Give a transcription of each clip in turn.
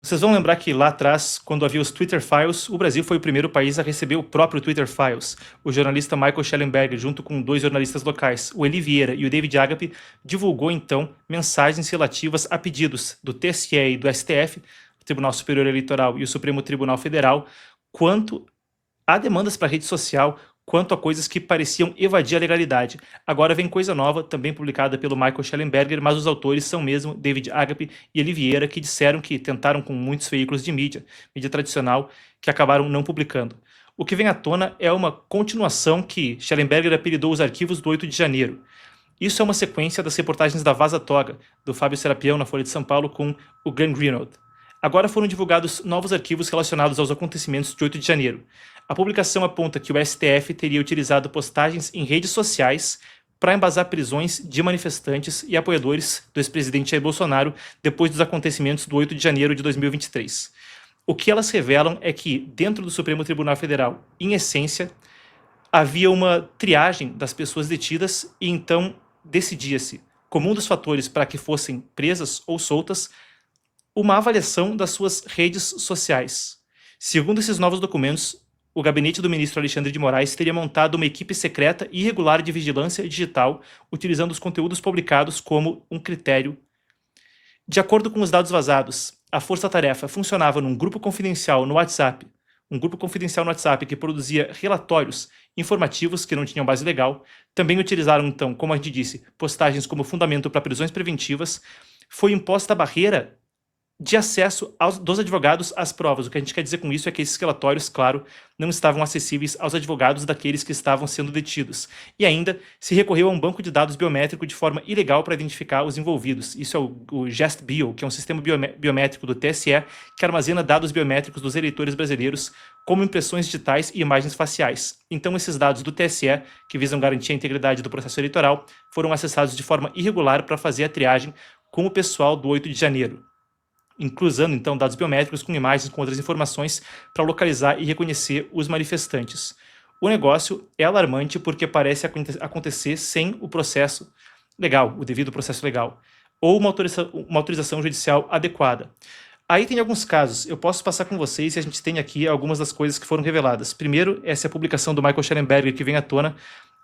Vocês vão lembrar que lá atrás, quando havia os Twitter Files, o Brasil foi o primeiro país a receber o próprio Twitter Files. O jornalista Michael Schellenberger, junto com 2 jornalistas locais, o Eli Vieira e o David Agape, divulgou então mensagens relativas a pedidos do TSE e do STF, o Tribunal Superior Eleitoral e o Supremo Tribunal Federal, quanto a demandas para rede social, quanto a coisas que pareciam evadir a legalidade. Agora vem coisa nova, também publicada pelo Michael Schellenberger, mas os autores são mesmo David Agape e Eli Vieira, que disseram que tentaram com muitos veículos de mídia tradicional, que acabaram não publicando. O que vem à tona é uma continuação que Schellenberger apelidou os arquivos do 8 de janeiro. Isso é uma sequência das reportagens da Vaza Toga, do Fábio Serapião na Folha de São Paulo, com o Glenn Greenwald. Agora foram divulgados novos arquivos relacionados aos acontecimentos de 8 de janeiro. A publicação aponta que o STF teria utilizado postagens em redes sociais para embasar prisões de manifestantes e apoiadores do ex-presidente Jair Bolsonaro depois dos acontecimentos do 8 de janeiro de 2023. O que elas revelam é que, dentro do Supremo Tribunal Federal, em essência, havia uma triagem das pessoas detidas e então decidia-se, como um dos fatores para que fossem presas ou soltas, uma avaliação das suas redes sociais. Segundo esses novos documentos, o gabinete do ministro Alexandre de Moraes teria montado uma equipe secreta e irregular de vigilância digital, utilizando os conteúdos publicados como um critério. De acordo com os dados vazados, a força-tarefa funcionava num grupo confidencial no WhatsApp, que produzia relatórios informativos que não tinham base legal. Também utilizaram, então, como a gente disse, postagens como fundamento para prisões preventivas. Foi imposta a barreira de acesso dos advogados às provas. O que a gente quer dizer com isso é que esses relatórios, claro, não estavam acessíveis aos advogados daqueles que estavam sendo detidos. E ainda se recorreu a um banco de dados biométrico de forma ilegal para identificar os envolvidos. Isso é o GestBio, que é um sistema biométrico do TSE que armazena dados biométricos dos eleitores brasileiros, como impressões digitais e imagens faciais. Então, esses dados do TSE, que visam garantir a integridade do processo eleitoral, foram acessados de forma irregular para fazer a triagem com o pessoal do 8 de janeiro. Inclusando, então, dados biométricos com imagens, com outras informações, para localizar e reconhecer os manifestantes. O negócio é alarmante porque parece acontecer sem o processo legal, o devido processo legal, ou uma autorização judicial adequada. Aí tem alguns casos, eu posso passar com vocês e a gente tem aqui algumas das coisas que foram reveladas. Primeiro, essa é a publicação do Michael Schellenberger que vem à tona,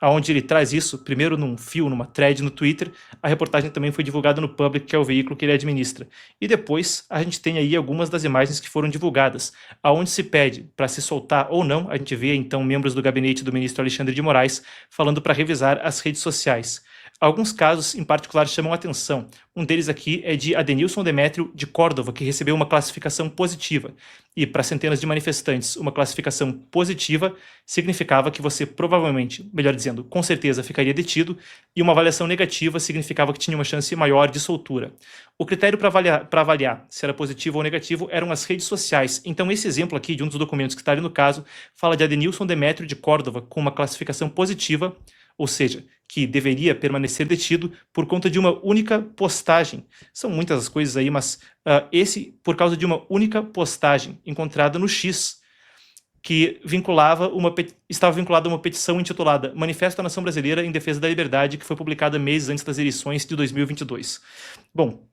onde ele traz isso, primeiro num fio, numa thread no Twitter. A reportagem também foi divulgada no Public, que é o veículo que ele administra. E depois a gente tem aí algumas das imagens que foram divulgadas, aonde se pede para se soltar ou não. A gente vê então membros do gabinete do ministro Alexandre de Moraes falando para revisar as redes sociais. Alguns casos em particular chamam a atenção. Um deles aqui é de Adenilson Demétrio de Córdova, que recebeu uma classificação positiva. E para centenas de manifestantes, uma classificação positiva significava que você provavelmente, melhor dizendo, com certeza ficaria detido, e uma avaliação negativa significava que tinha uma chance maior de soltura. O critério para avaliar se era positivo ou negativo eram as redes sociais. Então esse exemplo aqui de um dos documentos que está ali no caso fala de Adenilson Demétrio de Córdova com uma classificação positiva, ou seja, que deveria permanecer detido por conta de uma única postagem. São muitas as coisas aí, mas esse por causa de uma única postagem encontrada no X, que estava vinculada a uma petição intitulada Manifesto da Nação Brasileira em Defesa da Liberdade, que foi publicada meses antes das eleições de 2022. Bom,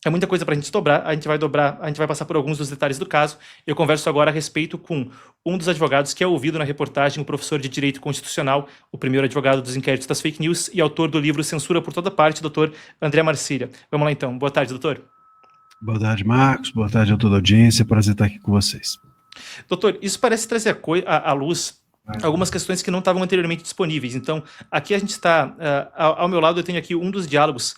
é muita coisa para a gente dobrar, a gente vai passar por alguns dos detalhes do caso. Eu converso agora a respeito com um dos advogados que é ouvido na reportagem, o professor de Direito Constitucional, o primeiro advogado dos inquéritos das fake news e autor do livro Censura por Toda Parte, doutor André Marcília. Vamos lá então. Boa tarde, doutor. Boa tarde, Marcos. Boa tarde a toda a audiência. Prazer estar aqui com vocês. Doutor, isso parece trazer à luz algumas questões que não estavam anteriormente disponíveis. Então, aqui a gente está, ao meu lado eu tenho aqui um dos diálogos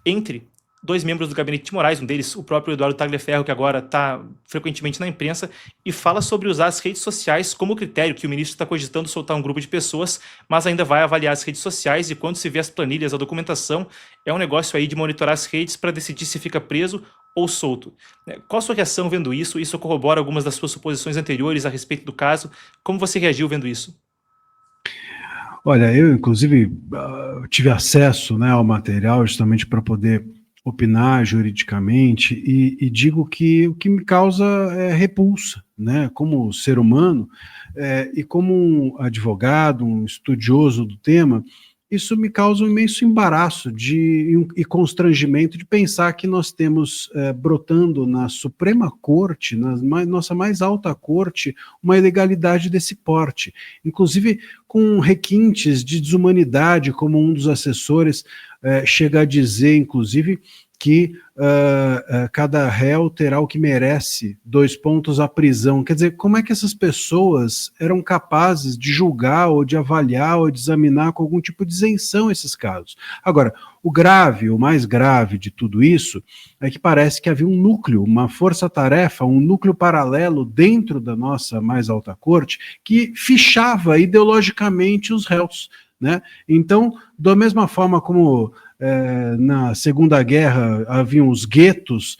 entre 2 membros do gabinete de Moraes, um deles o próprio Eduardo Tagliaferro, que agora está frequentemente na imprensa, e fala sobre usar as redes sociais como critério, que o ministro está cogitando soltar um grupo de pessoas, mas ainda vai avaliar as redes sociais, e quando se vê as planilhas, a documentação, é um negócio aí de monitorar as redes para decidir se fica preso ou solto. Qual a sua reação vendo isso? Isso corrobora algumas das suas suposições anteriores a respeito do caso. Como você reagiu vendo isso? Olha, eu inclusive tive acesso, né, ao material justamente para poder opinar juridicamente e digo que o que me causa é repulsa, né, como ser humano e como um advogado, um estudioso do tema, isso me causa um imenso embaraço e constrangimento de pensar que nós temos brotando na Suprema Corte, na nossa mais alta corte, uma ilegalidade desse porte, inclusive com requintes de desumanidade, como um dos assessores chega a dizer, inclusive, que cada réu terá o que merece, 2 pontos à prisão. Quer dizer, como é que essas pessoas eram capazes de julgar ou de avaliar ou de examinar com algum tipo de isenção esses casos? Agora, o mais grave de tudo isso é que parece que havia um núcleo, uma força-tarefa, um núcleo paralelo dentro da nossa mais alta corte que fichava ideologicamente os réus, né? Então, da mesma forma como na Segunda Guerra haviam os guetos,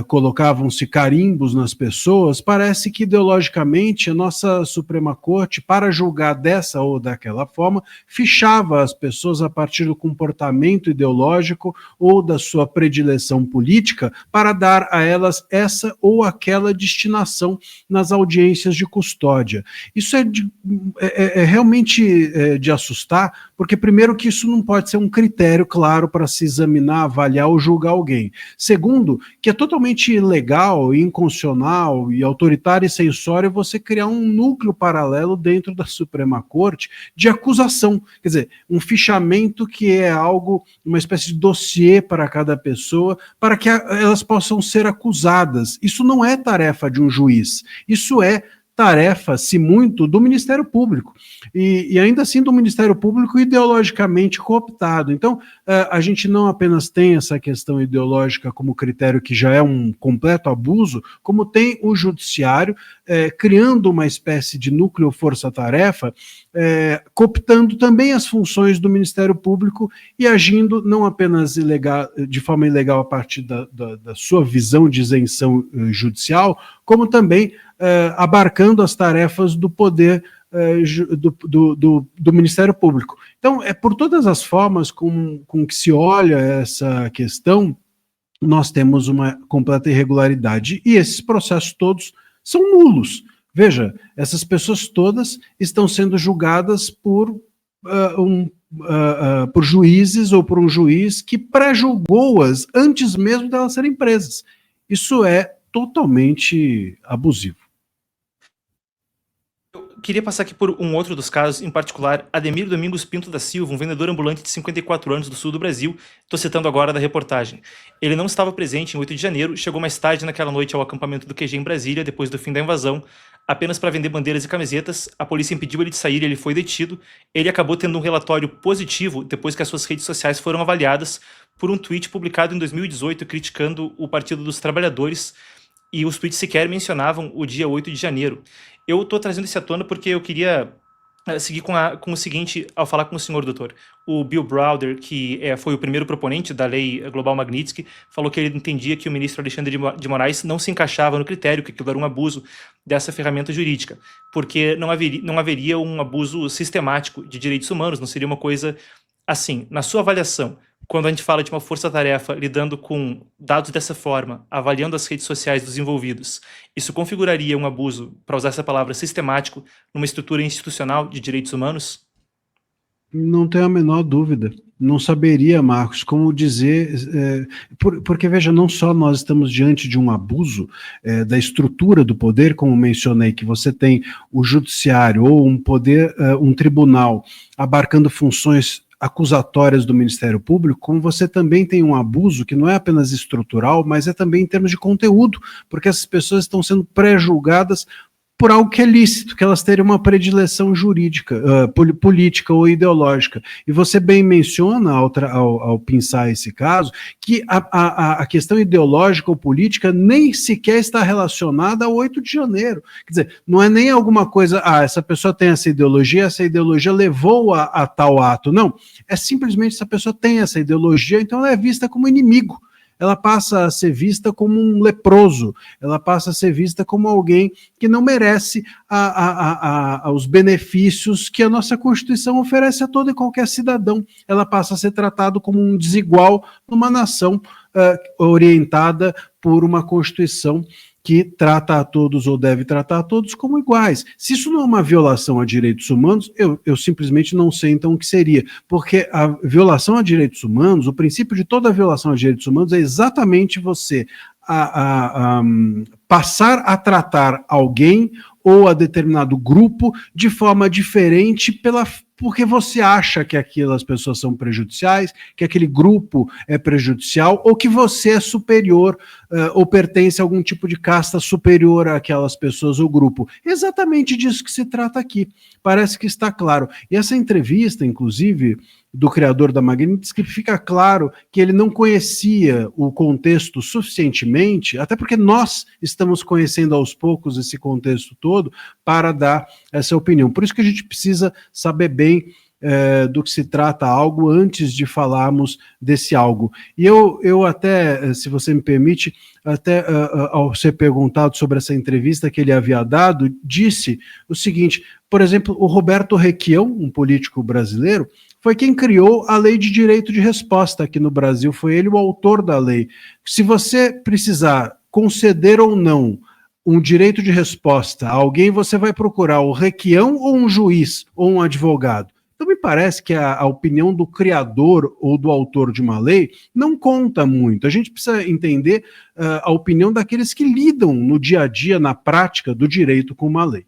colocavam-se carimbos nas pessoas, parece que ideologicamente a nossa Suprema Corte, para julgar dessa ou daquela forma, fichava as pessoas a partir do comportamento ideológico ou da sua predileção política para dar a elas essa ou aquela destinação nas audiências de custódia. Isso é realmente de assustar, porque primeiro que isso não pode ser um critério claro para se examinar, avaliar ou julgar alguém. Segundo, que é totalmente ilegal, inconstitucional e autoritário e censório você criar um núcleo paralelo dentro da Suprema Corte de acusação. Quer dizer, um fichamento que é algo, uma espécie de dossiê para cada pessoa, para que elas possam ser acusadas. Isso não é tarefa de um juiz, isso é tarefa, se muito, do Ministério Público, e ainda assim do Ministério Público ideologicamente cooptado. Então, a gente não apenas tem essa questão ideológica como critério que já é um completo abuso, como tem o judiciário criando uma espécie de núcleo força-tarefa, cooptando também as funções do Ministério Público e agindo não apenas de forma ilegal a partir da sua visão de isenção judicial, como também abarcando as tarefas do poder do Ministério Público. Então, é por todas as formas com que se olha essa questão, nós temos uma completa irregularidade e esses processos todos são nulos. Veja, essas pessoas todas estão sendo julgadas por juízes ou por um juiz que pré-julgou-as antes mesmo delas serem presas. Isso é totalmente abusivo. Queria passar aqui por um outro dos casos, em particular, Ademir Domingos Pinto da Silva, um vendedor ambulante de 54 anos do sul do Brasil, estou citando agora da reportagem. Ele não estava presente em 8 de janeiro, chegou mais tarde naquela noite ao acampamento do QG em Brasília, depois do fim da invasão, apenas para vender bandeiras e camisetas. A polícia impediu ele de sair e ele foi detido. Ele acabou tendo um relatório positivo depois que as suas redes sociais foram avaliadas por um tweet publicado em 2018 criticando o Partido dos Trabalhadores, e os tweets sequer mencionavam o dia 8 de janeiro. Eu estou trazendo isso à tona porque eu queria seguir com o seguinte, ao falar com o senhor, doutor. O Bill Browder, que foi o primeiro proponente da lei Global Magnitsky, falou que ele entendia que o ministro Alexandre de Moraes não se encaixava no critério, que aquilo era um abuso dessa ferramenta jurídica, porque não haveria um abuso sistemático de direitos humanos, não seria uma coisa assim. Na sua avaliação, quando a gente fala de uma força-tarefa lidando com dados dessa forma, avaliando as redes sociais dos envolvidos, isso configuraria um abuso, para usar essa palavra, sistemático, numa estrutura institucional de direitos humanos? Não tenho a menor dúvida. Não saberia, Marcos, como dizer, porque, veja, não só nós estamos diante de um abuso da estrutura do poder, como mencionei, que você tem o judiciário ou um poder, um tribunal abarcando funções acusatórias do Ministério Público, como você também tem um abuso que não é apenas estrutural, mas é também em termos de conteúdo, porque essas pessoas estão sendo pré-julgadas por algo que é lícito, que elas terem uma predileção jurídica, política ou ideológica. E você bem menciona, ao pensar esse caso, que a questão ideológica ou política nem sequer está relacionada ao 8 de janeiro. Quer dizer, não é nem alguma coisa, essa pessoa tem essa ideologia levou a tal ato. Não, é simplesmente essa pessoa tem essa ideologia, então ela é vista como inimigo. Ela passa a ser vista como um leproso, ela passa a ser vista como alguém que não merece os benefícios que a nossa Constituição oferece a todo e qualquer cidadão. Ela passa a ser tratado como um desigual numa nação orientada por uma Constituição que trata a todos ou deve tratar a todos como iguais. Se isso não é uma violação a direitos humanos, eu simplesmente não sei então o que seria, porque a violação a direitos humanos, o princípio de toda violação a direitos humanos é exatamente você passar a tratar alguém ou a determinado grupo de forma diferente porque você acha que aquelas pessoas são prejudiciais, que aquele grupo é prejudicial, ou que você é superior ou pertence a algum tipo de casta superior àquelas pessoas ou grupo. Exatamente disso que se trata aqui. Parece que está claro. E essa entrevista, inclusive, do criador da Magnitsky, fica claro que ele não conhecia o contexto suficientemente, até porque nós estamos conhecendo aos poucos esse contexto todo para dar essa opinião. Por isso que a gente precisa saber bem do que se trata algo antes de falarmos desse algo. E eu até, se você me permite, até ao ser perguntado sobre essa entrevista que ele havia dado, disse o seguinte, por exemplo, o Roberto Requião, um político brasileiro, foi quem criou a lei de direito de resposta aqui no Brasil, foi ele o autor da lei. Se você precisar conceder ou não um direito de resposta a alguém, você vai procurar o Requião ou um juiz ou um advogado. Então me parece que a opinião do criador ou do autor de uma lei não conta muito. A gente precisa entender a opinião daqueles que lidam no dia a dia, na prática do direito com uma lei.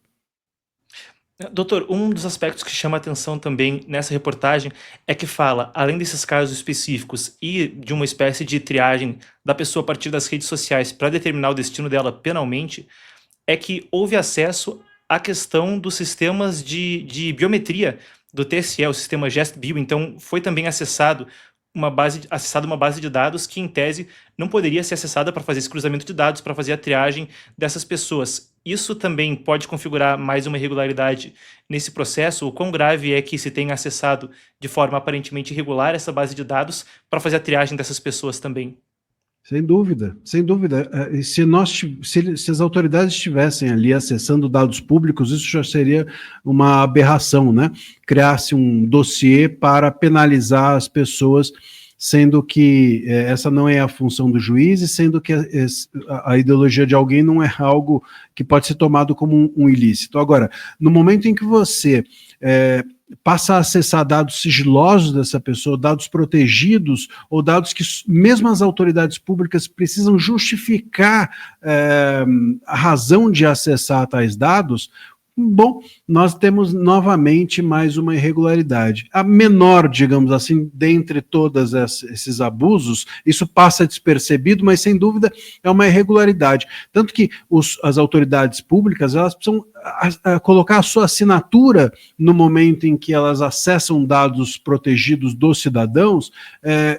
Doutor, um dos aspectos que chama a atenção também nessa reportagem é que fala, além desses casos específicos e de uma espécie de triagem da pessoa a partir das redes sociais para determinar o destino dela penalmente, é que houve acesso à questão dos sistemas de biometria do TSE, o sistema GestBio. Então foi também acessada uma base de dados que, em tese, não poderia ser acessada para fazer esse cruzamento de dados, para fazer a triagem dessas pessoas. Isso também pode configurar mais uma irregularidade nesse processo? O quão grave é que se tenha acessado de forma aparentemente irregular essa base de dados para fazer a triagem dessas pessoas também? Sem dúvida, sem dúvida. Se as autoridades estivessem ali acessando dados públicos, isso já seria uma aberração, né? Criar-se um dossiê para penalizar as pessoas, sendo que essa não é a função do juiz e sendo que a ideologia de alguém não é algo que pode ser tomado como um ilícito. Agora, no momento em que você passa a acessar dados sigilosos dessa pessoa, dados protegidos, ou dados que mesmo as autoridades públicas precisam justificar a razão de acessar tais dados, bom, nós temos novamente mais uma irregularidade. A menor, digamos assim, dentre todos esses abusos, isso passa despercebido, mas sem dúvida é uma irregularidade. Tanto que as autoridades públicas, elas precisam colocar a sua assinatura no momento em que elas acessam dados protegidos dos cidadãos,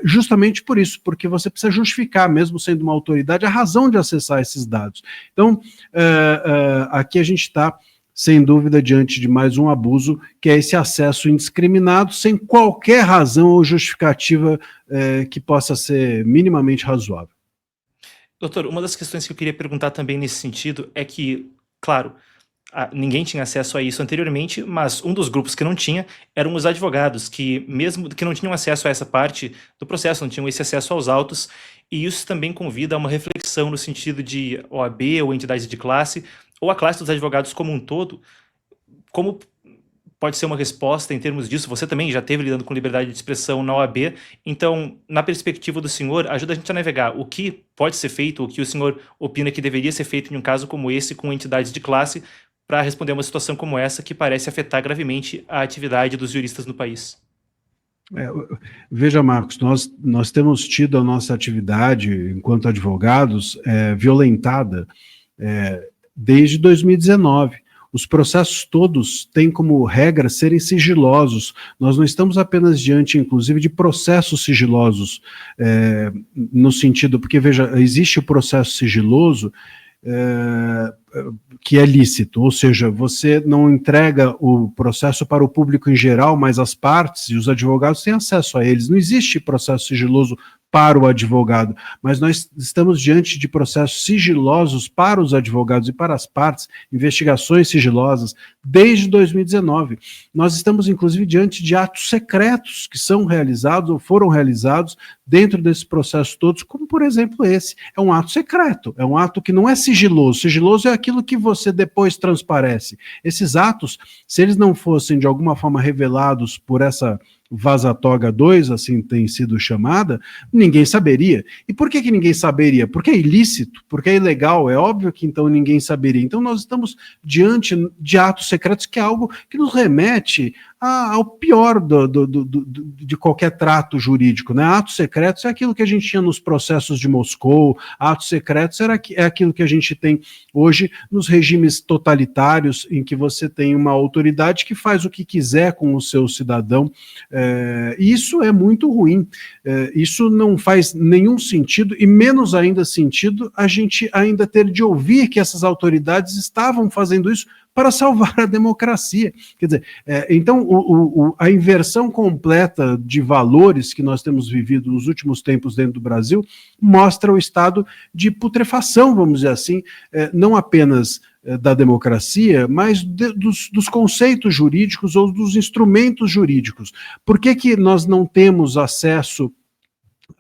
justamente por isso, porque você precisa justificar, mesmo sendo uma autoridade, a razão de acessar esses dados. Então, aqui a gente está sem dúvida, diante de mais um abuso, que é esse acesso indiscriminado, sem qualquer razão ou justificativa que possa ser minimamente razoável. Doutor, uma das questões que eu queria perguntar também nesse sentido é que, claro, ninguém tinha acesso a isso anteriormente, mas um dos grupos que não tinha eram os advogados, que mesmo que não tinham acesso a essa parte do processo, não tinham esse acesso aos autos, e isso também convida a uma reflexão no sentido de OAB ou entidades de classe, ou a classe dos advogados como um todo. Como pode ser uma resposta em termos disso? Você também já esteve lidando com liberdade de expressão na OAB, então, na perspectiva do senhor, ajuda a gente a navegar o que pode ser feito, o que o senhor opina que deveria ser feito em um caso como esse, com entidades de classe, para responder a uma situação como essa, que parece afetar gravemente a atividade dos juristas no país. Veja, Marcos, nós temos tido a nossa atividade, enquanto advogados, violentada desde 2019. Os processos todos têm como regra serem sigilosos. Nós não estamos apenas diante, inclusive, de processos sigilosos, no sentido, porque, veja, existe o processo sigiloso que é lícito, ou seja, você não entrega o processo para o público em geral, mas as partes e os advogados têm acesso a eles. Não existe processo sigiloso para o advogado, mas nós estamos diante de processos sigilosos para os advogados e para as partes, investigações sigilosas, desde 2019. Nós estamos, inclusive, diante de atos secretos que são realizados ou foram realizados dentro desses processos todos, como, por exemplo, esse. É um ato secreto, é um ato que não é sigiloso. Sigiloso é aquilo que você depois transparece. Esses atos, se eles não fossem, de alguma forma, revelados por essa Vaza Toga 2, assim tem sido chamada, ninguém saberia. E por que ninguém saberia? Porque é ilícito, porque é ilegal, é óbvio que então ninguém saberia. Então nós estamos diante de atos secretos, que é algo que nos remete ao pior de qualquer trato jurídico, né? Atos secretos é aquilo que a gente tinha nos processos de Moscou, atos secretos é aquilo que a gente tem hoje nos regimes totalitários, em que você tem uma autoridade que faz o que quiser com o seu cidadão. Isso é muito ruim, isso não faz nenhum sentido, e menos ainda sentido a gente ainda ter de ouvir que essas autoridades estavam fazendo isso para salvar a democracia. Quer dizer, então a inversão completa de valores que nós temos vivido nos últimos tempos dentro do Brasil mostra o estado de putrefação, vamos dizer assim, não apenas da democracia, mas dos conceitos jurídicos ou dos instrumentos jurídicos. Por que nós não temos acesso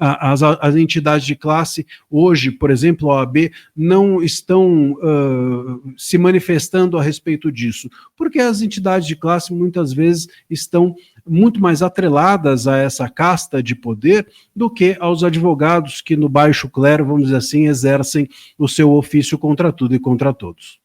as entidades de classe hoje, por exemplo, a OAB, não estão se manifestando a respeito disso? Porque as entidades de classe muitas vezes estão muito mais atreladas a essa casta de poder do que aos advogados que no baixo clero, vamos dizer assim, exercem o seu ofício contra tudo e contra todos.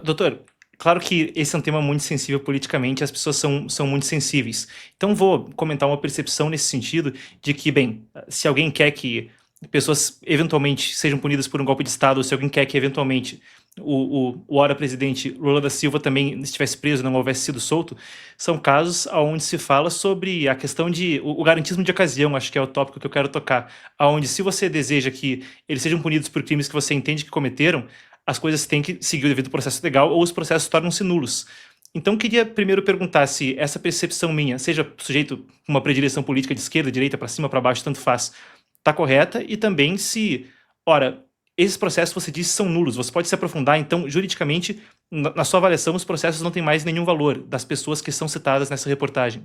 Doutor, claro que esse é um tema muito sensível politicamente, as pessoas são muito sensíveis. Então vou comentar uma percepção nesse sentido de que, bem, se alguém quer que pessoas eventualmente sejam punidas por um golpe de Estado, ou se alguém quer que eventualmente o ora presidente Lula da Silva também estivesse preso, não houvesse sido solto, são casos onde se fala sobre a questão de o garantismo de ocasião, acho que é o tópico que eu quero tocar, onde se você deseja que eles sejam punidos por crimes que você entende que cometeram, as coisas têm que seguir o devido processo legal ou os processos tornam-se nulos. Então, queria primeiro perguntar se essa percepção minha, seja sujeito a uma predileção política de esquerda, direita, para cima, para baixo, tanto faz, está correta, e também se, ora, esses processos, você disse, são nulos. Você pode se aprofundar, então, juridicamente, na sua avaliação, os processos não têm mais nenhum valor das pessoas que são citadas nessa reportagem.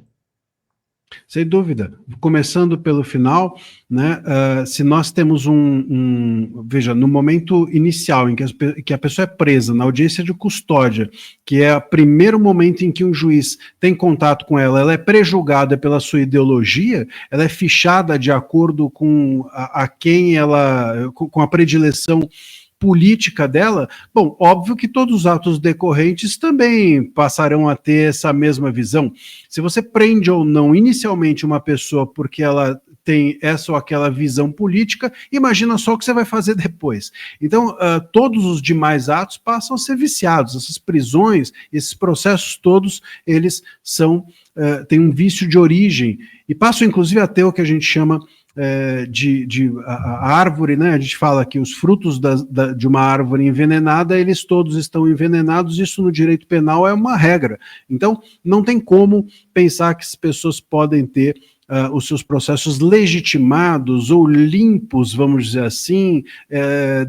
Sem dúvida. Começando pelo final, né, se nós temos veja, no momento inicial em que a pessoa é presa, na audiência de custódia, que é o primeiro momento em que um juiz tem contato com ela é prejulgada pela sua ideologia, ela é fichada de acordo com com a predileção política dela, bom, óbvio que todos os atos decorrentes também passarão a ter essa mesma visão. Se você prende ou não inicialmente uma pessoa porque ela tem essa ou aquela visão política, imagina só o que você vai fazer depois. Então, todos os demais atos passam a ser viciados. Essas prisões, esses processos todos, eles têm um vício de origem e passam, inclusive, a ter o que a gente chama a árvore, né? A gente fala que os frutos de uma árvore envenenada, eles todos estão envenenados, isso no direito penal é uma regra. Então, não tem como pensar que as pessoas podem ter os seus processos legitimados ou limpos, vamos dizer assim,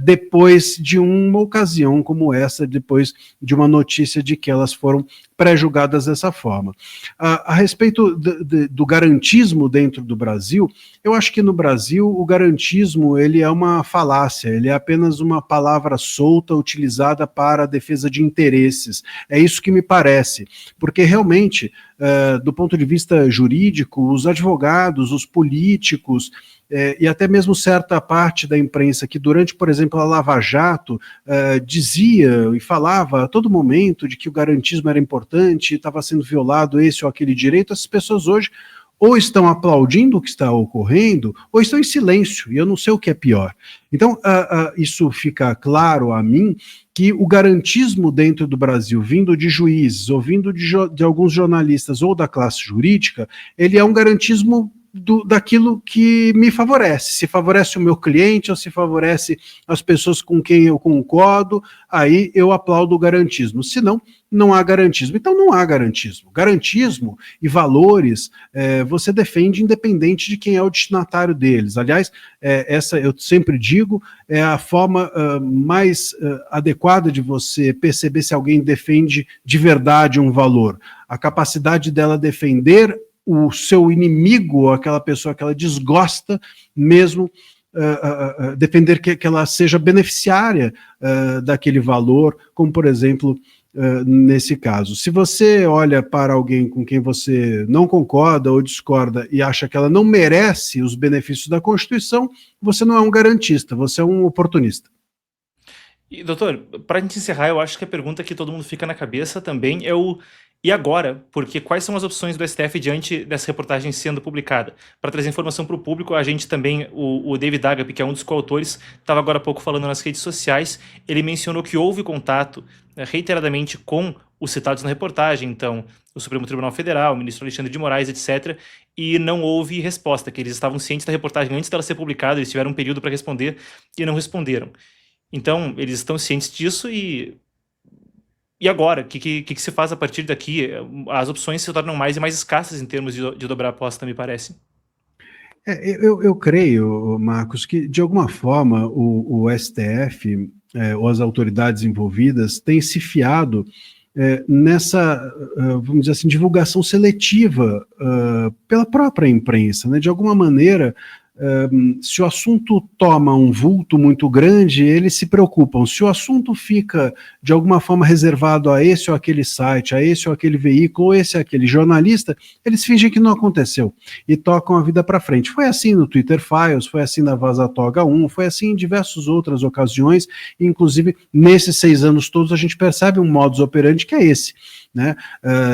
depois de uma ocasião como essa, depois de uma notícia de que elas foram pré-julgadas dessa forma. A respeito do garantismo dentro do Brasil, eu acho que no Brasil o garantismo ele é uma falácia, ele é apenas uma palavra solta utilizada para a defesa de interesses. É isso que me parece, porque realmente, do ponto de vista jurídico, os advogados, os políticos, e até mesmo certa parte da imprensa que durante, por exemplo, a Lava Jato dizia e falava a todo momento de que o garantismo era importante, estava sendo violado esse ou aquele direito, essas pessoas hoje ou estão aplaudindo o que está ocorrendo, ou estão em silêncio, e eu não sei o que é pior. Então, isso fica claro a mim, que o garantismo dentro do Brasil, vindo de juízes, ou vindo de alguns jornalistas, ou da classe jurídica, ele é um garantismo daquilo que me favorece, se favorece o meu cliente ou se favorece as pessoas com quem eu concordo, aí eu aplaudo o garantismo, senão não há garantismo. Então não há garantismo. Garantismo e valores você defende independente de quem é o destinatário deles. Aliás, essa eu sempre digo, é a forma mais adequada de você perceber se alguém defende de verdade um valor. A capacidade dela defender o seu inimigo, aquela pessoa que ela desgosta, mesmo defender que ela seja beneficiária daquele valor, como por exemplo nesse caso. Se você olha para alguém com quem você não concorda ou discorda e acha que ela não merece os benefícios da Constituição, você não é um garantista, você é um oportunista. E, doutor, para a gente encerrar, eu acho que a pergunta que todo mundo fica na cabeça também é o e agora? Porque quais são as opções do STF diante dessa reportagem sendo publicada? Para trazer informação para o público, a gente também, o David Agape, que é um dos coautores, estava agora há pouco falando nas redes sociais, ele mencionou que houve contato reiteradamente com os citados na reportagem, então o Supremo Tribunal Federal, o ministro Alexandre de Moraes, etc., e não houve resposta, que eles estavam cientes da reportagem antes dela ser publicada, eles tiveram um período para responder e não responderam. Então, eles estão cientes disso e agora? O que se faz a partir daqui? As opções se tornam mais e mais escassas em termos de dobrar a aposta, me parece. Eu creio, Marcos, que de alguma forma o STF ou as autoridades envolvidas têm se fiado nessa, vamos dizer assim, divulgação seletiva pela própria imprensa, né? De alguma maneira, se o assunto toma um vulto muito grande, eles se preocupam. Se o assunto fica, de alguma forma, reservado a esse ou aquele site, a esse ou aquele veículo, ou esse ou aquele jornalista, eles fingem que não aconteceu e tocam a vida para frente. Foi assim no Twitter Files, foi assim na Vaza Toga 1, foi assim em diversas outras ocasiões, inclusive nesses 6 anos todos a gente percebe um modus operandi que é esse. Né?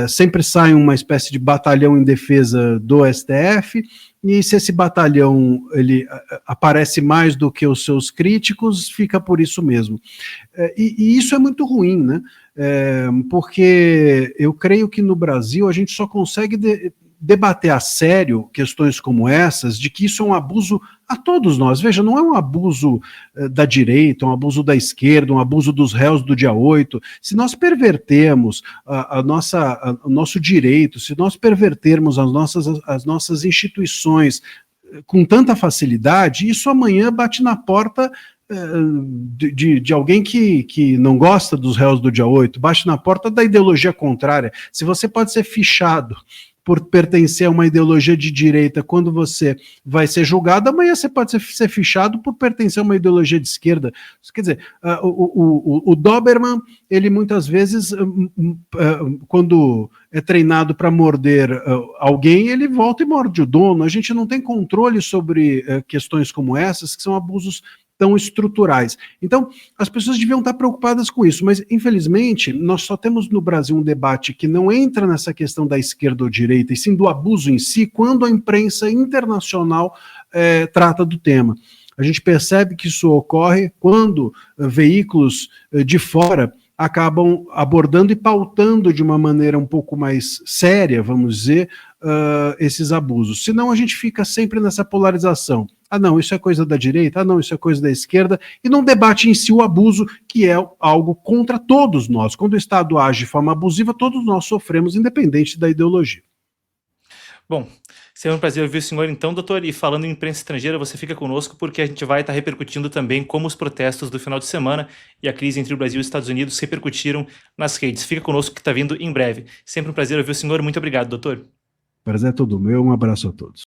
Sempre sai uma espécie de batalhão em defesa do STF, e se esse batalhão ele aparece mais do que os seus críticos, fica por isso mesmo. E isso é muito ruim, né? Porque eu creio que no Brasil a gente só consegue debater a sério questões como essas, de que isso é um abuso a todos nós. Veja, não é um abuso da direita, um abuso da esquerda, um abuso dos réus do dia 8. Se nós pervertermos o nosso direito, se nós pervertermos as nossas instituições com tanta facilidade, isso amanhã bate na porta de alguém que não gosta dos réus do dia 8, bate na porta da ideologia contrária. Se você pode ser fichado por pertencer a uma ideologia de direita, quando você vai ser julgado, amanhã você pode ser fichado por pertencer a uma ideologia de esquerda. Quer dizer, o Doberman, ele muitas vezes, quando é treinado para morder alguém, ele volta e morde o dono. A gente não tem controle sobre questões como essas, que são abusos tão estruturais. Então, as pessoas deviam estar preocupadas com isso, mas, infelizmente, nós só temos no Brasil um debate que não entra nessa questão da esquerda ou direita, e sim do abuso em si, quando a imprensa internacional trata do tema. A gente percebe que isso ocorre quando veículos de fora acabam abordando e pautando de uma maneira um pouco mais séria, vamos dizer, esses abusos. Senão a gente fica sempre nessa polarização. Ah, não, isso é coisa da direita, ah, não, isso é coisa da esquerda, e não debate em si o abuso, que é algo contra todos nós. Quando o Estado age de forma abusiva, todos nós sofremos, independente da ideologia. Bom, será um prazer ouvir o senhor então, doutor, e falando em imprensa estrangeira, você fica conosco porque a gente vai estar repercutindo também como os protestos do final de semana e a crise entre o Brasil e os Estados Unidos repercutiram nas redes. Fica conosco que está vindo em breve. Sempre um prazer ouvir o senhor. Muito obrigado, doutor. Prazer é todo meu, um abraço a todos.